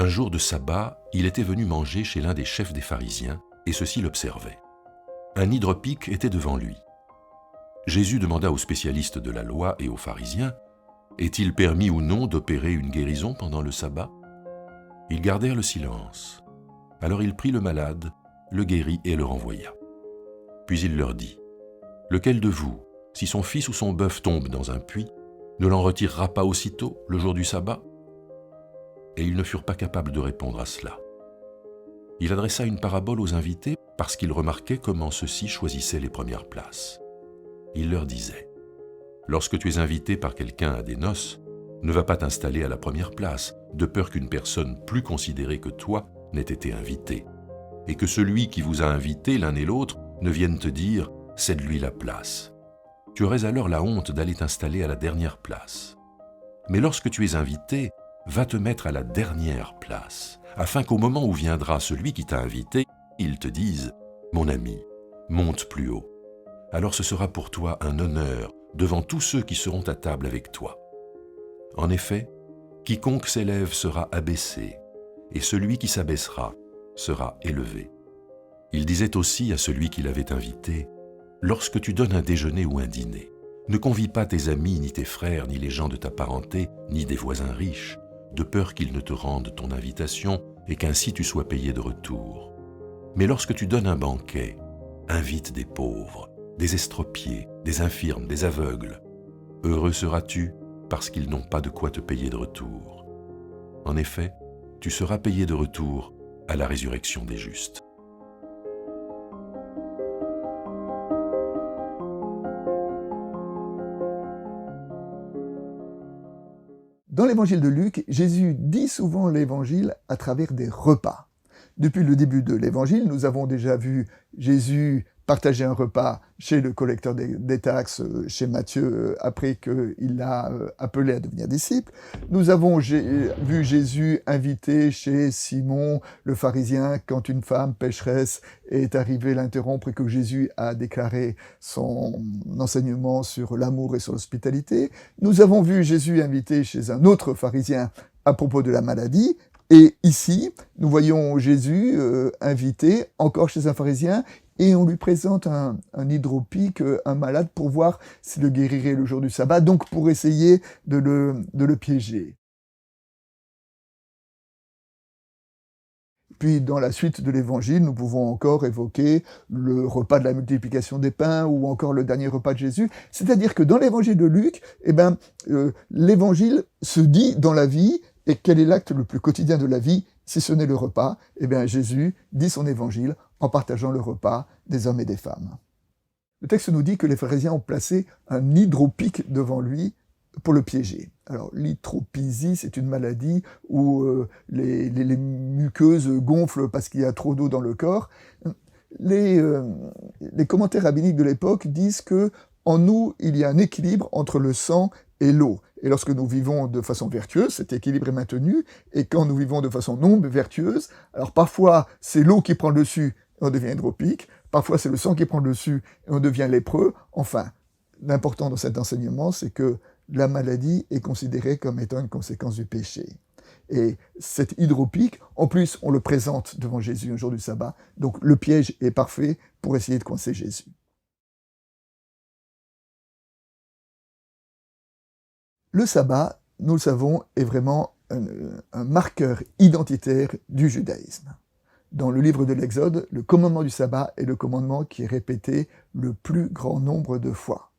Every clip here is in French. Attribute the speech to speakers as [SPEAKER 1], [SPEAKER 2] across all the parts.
[SPEAKER 1] Un jour de sabbat, il était venu manger chez l'un des chefs des pharisiens, et ceux-ci l'observaient. Un hydropique était devant lui. Jésus demanda aux spécialistes de la loi et aux pharisiens, « Est-il permis ou non d'opérer une guérison pendant le sabbat ?» Ils gardèrent le silence. Alors il prit le malade, le guérit et le renvoya. Puis il leur dit, « Lequel de vous, si son fils ou son bœuf tombe dans un puits, ne l'en retirera pas aussitôt, le jour du sabbat ?» Et ils ne furent pas capables de répondre à cela. Il adressa une parabole aux invités parce qu'il remarquait comment ceux-ci choisissaient les premières places. Il leur disait, « Lorsque tu es invité par quelqu'un à des noces, ne va pas t'installer à la première place, de peur qu'une personne plus considérée que toi n'ait été invitée, et que celui qui vous a invité l'un et l'autre ne vienne te dire « cède-lui la place ». Tu aurais alors la honte d'aller t'installer à la dernière place. Mais lorsque tu es invité, va te mettre à la dernière place, afin qu'au moment où viendra celui qui t'a invité, il te dise « Mon ami, monte plus haut ». Alors ce sera pour toi un honneur devant tous ceux qui seront à table avec toi. En effet, quiconque s'élève sera abaissé, et celui qui s'abaissera sera élevé. Il disait aussi à celui qui l'avait invité, « Lorsque tu donnes un déjeuner ou un dîner, ne convie pas tes amis, ni tes frères, ni les gens de ta parenté, ni des voisins riches, de peur qu'ils ne te rendent ton invitation et qu'ainsi tu sois payé de retour. Mais lorsque tu donnes un banquet, invite des pauvres, des estropiés, des infirmes, des aveugles. Heureux seras-tu parce qu'ils n'ont pas de quoi te payer de retour. En effet, tu seras payé de retour à la résurrection des justes. »
[SPEAKER 2] Dans l'évangile de Luc, Jésus dit souvent l'évangile à travers des repas. Depuis le début de l'évangile, nous avons déjà vu Jésus partager un repas chez le collecteur des taxes, chez Matthieu, après qu'il l'a appelé à devenir disciple. Nous avons vu Jésus inviter chez Simon, le pharisien, quand une femme pécheresse est arrivée l'interrompre et que Jésus a déclaré son enseignement sur l'amour et sur l'hospitalité. Nous avons vu Jésus inviter chez un autre pharisien à propos de la maladie. Et ici, nous voyons Jésus invité encore chez un pharisien et on lui présente un hydropique, un malade, pour voir s'il le guérirait le jour du sabbat, donc pour essayer de le piéger. Puis, dans la suite de l'évangile, nous pouvons encore évoquer le repas de la multiplication des pains ou encore le dernier repas de Jésus. C'est-à-dire que dans l'évangile de Luc, l'évangile se dit dans la vie. Et quel est l'acte le plus quotidien de la vie, si ce n'est le repas ? Eh bien, Jésus dit son évangile en partageant le repas des hommes et des femmes. Le texte nous dit que les pharisiens ont placé un hydropique devant lui pour le piéger. Alors, l'hydropisie, c'est une maladie où les muqueuses gonflent parce qu'il y a trop d'eau dans le corps. Les commentaires rabbiniques de l'époque disent que en nous, il y a un équilibre entre le sang et l'eau. Et lorsque nous vivons de façon vertueuse, cet équilibre est maintenu. Et quand nous vivons de façon non vertueuse, alors parfois c'est l'eau qui prend le dessus et on devient hydropique, parfois c'est le sang qui prend le dessus et on devient lépreux. Enfin, l'important dans cet enseignement, c'est que la maladie est considérée comme étant une conséquence du péché. Et cet hydropique, en plus, on le présente devant Jésus un jour du sabbat, donc le piège est parfait pour essayer de coincer Jésus. Le sabbat, nous le savons, est vraiment un marqueur identitaire du judaïsme. Dans le livre de l'Exode, le commandement du sabbat est le commandement qui est répété le plus grand nombre de fois.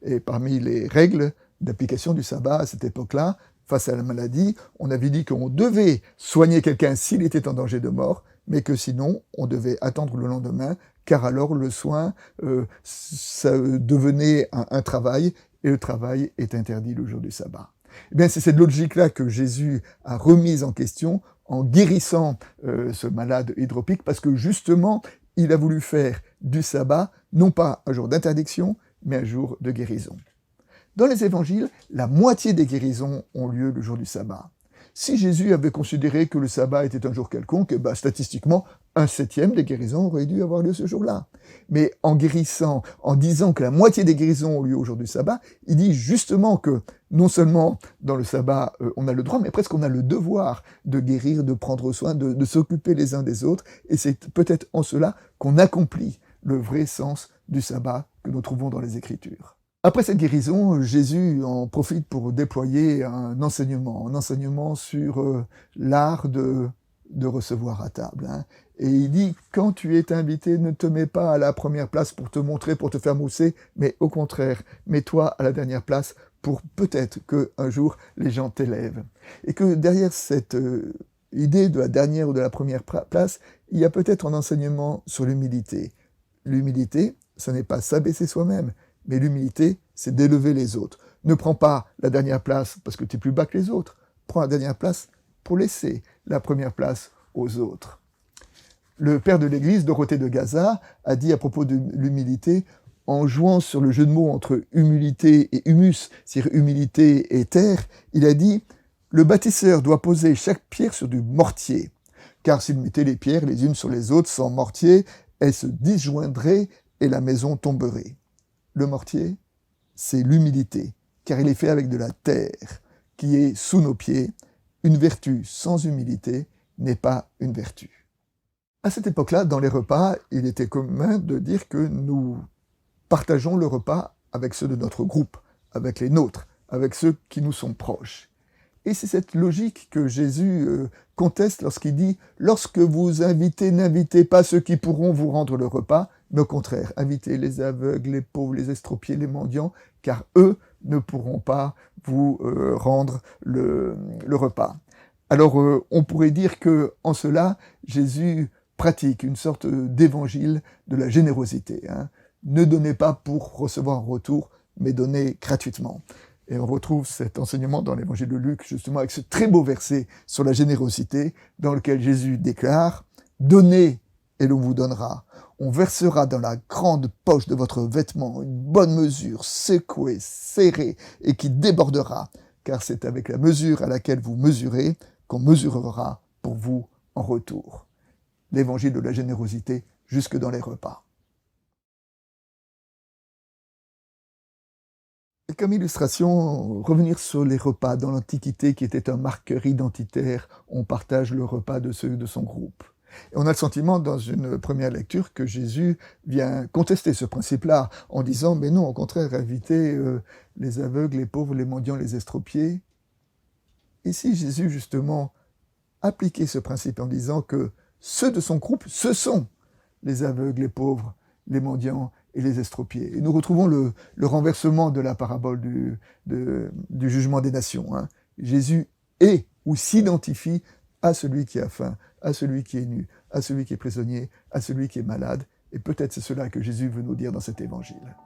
[SPEAKER 2] Et parmi les règles d'application du sabbat à cette époque-là, face à la maladie, on avait dit qu'on devait soigner quelqu'un s'il était en danger de mort, mais que sinon, on devait attendre le lendemain, car alors le soin, ça devenait un travail, et le travail est interdit le jour du sabbat. Eh bien, c'est cette logique-là que Jésus a remise en question en guérissant ce malade hydropique, parce que justement, il a voulu faire du sabbat, non pas un jour d'interdiction, mais un jour de guérison. Dans les évangiles, la moitié des guérisons ont lieu le jour du sabbat. Si Jésus avait considéré que le sabbat était un jour quelconque, statistiquement, un septième des guérisons aurait dû avoir lieu ce jour-là. Mais en guérissant, en disant que la moitié des guérisons ont lieu au jour du sabbat, il dit justement que non seulement dans le sabbat on a le droit, mais presque on a le devoir de guérir, de prendre soin, de s'occuper les uns des autres, et c'est peut-être en cela qu'on accomplit le vrai sens du sabbat que nous trouvons dans les Écritures. Après cette guérison, Jésus en profite pour déployer un enseignement sur l'art de recevoir à table. Et il dit, quand tu es invité, ne te mets pas à la première place pour te montrer, pour te faire mousser, mais au contraire, mets-toi à la dernière place pour peut-être qu'un jour les gens t'élèvent. Et que derrière cette idée de la dernière ou de la première place, il y a peut-être un enseignement sur l'humilité. L'humilité, ce n'est pas s'abaisser soi-même, mais l'humilité, c'est d'élever les autres. Ne prends pas la dernière place parce que tu es plus bas que les autres. Prends la dernière place pour laisser la première place aux autres. Le père de l'Église, Dorothée de Gaza, a dit à propos de l'humilité, en jouant sur le jeu de mots entre humilité et humus, c'est-à-dire humilité et terre, il a dit « Le bâtisseur doit poser chaque pierre sur du mortier, car s'il mettait les pierres les unes sur les autres sans mortier, elles se disjoindraient et la maison tomberait. » Le mortier, c'est l'humilité, car il est fait avec de la terre, qui est sous nos pieds. Une vertu sans humilité n'est pas une vertu. À cette époque-là, dans les repas, il était commun de dire que nous partageons le repas avec ceux de notre groupe, avec les nôtres, avec ceux qui nous sont proches. Et c'est cette logique que Jésus conteste lorsqu'il dit « Lorsque vous invitez, n'invitez pas ceux qui pourront vous rendre le repas, mais au contraire, invitez les aveugles, les pauvres, les estropiés, les mendiants, car eux ne pourront pas vous rendre le repas. » Alors on pourrait dire que en cela, Jésus pratique une sorte d'évangile de la générosité. Ne donnez pas pour recevoir un retour, mais donnez gratuitement. Et on retrouve cet enseignement dans l'évangile de Luc, justement avec ce très beau verset sur la générosité, dans lequel Jésus déclare « Donnez et l'on vous donnera. On versera dans la grande poche de votre vêtement une bonne mesure, secouée, serrée, et qui débordera, car c'est avec la mesure à laquelle vous mesurez qu'on mesurera pour vous en retour. » L'évangile de la générosité jusque dans les repas. Et comme illustration, revenir sur les repas dans l'Antiquité qui était un marqueur identitaire, on partage le repas de ceux de son groupe. Et on a le sentiment dans une première lecture que Jésus vient contester ce principe-là en disant « mais non, au contraire, invitez les aveugles, les pauvres, les mendiants, les estropiés ». Et si Jésus justement appliquait ce principe en disant que ceux de son groupe, ce sont les aveugles, les pauvres, les mendiants et les estropiés. Et nous retrouvons le renversement de la parabole du jugement des nations. Jésus est ou s'identifie à celui qui a faim, à celui qui est nu, à celui qui est prisonnier, à celui qui est malade. Et peut-être c'est cela que Jésus veut nous dire dans cet évangile.